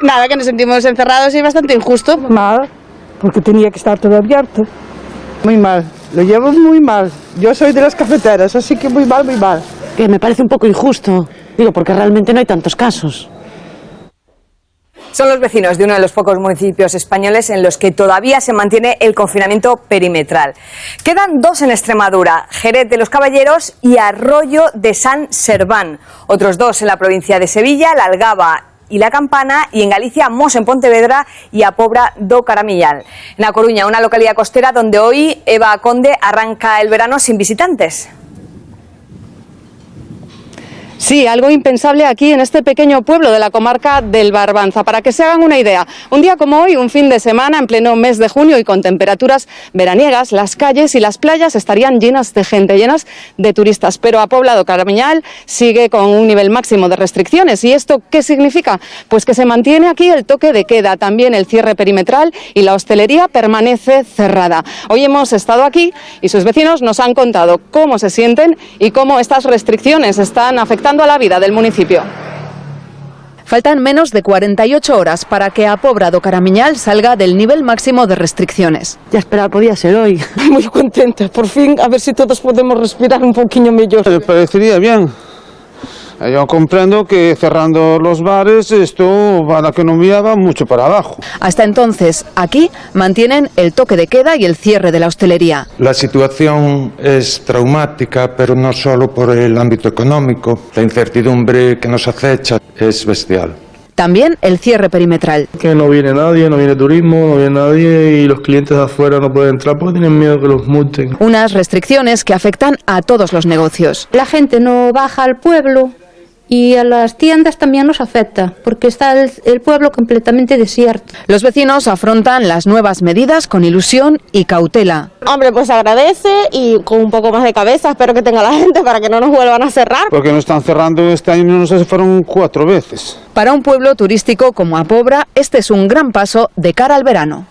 Nada, que nos sentimos encerrados y bastante injusto. Mal, porque tenía que estar todo abierto. Muy mal, lo llevo muy mal. Yo soy de las cafeteras, así que muy mal, muy mal. Que me parece un poco injusto, digo, porque realmente no hay tantos casos. Son los vecinos de uno de los pocos municipios españoles en los que todavía se mantiene el confinamiento perimetral. Quedan dos en Extremadura, Jerez de los Caballeros y Arroyo de San Serván. Otros dos en la provincia de Sevilla, La Algaba y La Campana, y en Galicia, Mos en Pontevedra y A Pobra do Caramillal. En A Coruña, una localidad costera donde hoy Eva Conde arranca el verano sin visitantes. Sí, algo impensable aquí en este pequeño pueblo de la comarca del Barbanza. Para que se hagan una idea, un día como hoy, un fin de semana en pleno mes de junio y con temperaturas veraniegas, las calles y las playas estarían llenas de gente, llenas de turistas. Pero A Pobra do Caramillal sigue con un nivel máximo de restricciones. ¿Y esto qué significa? Pues que se mantiene aquí el toque de queda, también el cierre perimetral, y la hostelería permanece cerrada. Hoy hemos estado aquí y sus vecinos nos han contado cómo se sienten y cómo estas restricciones están afectando a la vida del municipio. Faltan menos de 48 horas para que A Pobra do Caramillal salga del nivel máximo de restricciones. Ya esperaba, podía ser hoy. Muy contenta, por fin, a ver si todos podemos respirar un poquillo mejor. Me parecería bien. Yo comprendo que cerrando los bares esto va, la economía va mucho para abajo. Hasta entonces, aquí mantienen el toque de queda y el cierre de la hostelería. La situación es traumática, pero no solo por el ámbito económico. La incertidumbre que nos acecha es bestial. También el cierre perimetral. Que no viene nadie, no viene turismo, no viene nadie y los clientes de afuera no pueden entrar porque tienen miedo que los multen. Unas restricciones que afectan a todos los negocios. La gente no baja al pueblo y a las tiendas también nos afecta porque está el pueblo completamente desierto. Los vecinos afrontan las nuevas medidas con ilusión y cautela. Hombre, pues agradece y con un poco más de cabeza espero que tenga la gente para que no nos vuelvan a cerrar. Porque nos están cerrando este año, no sé si fueron 4 veces. Para un pueblo turístico como A Pobra, este es un gran paso de cara al verano.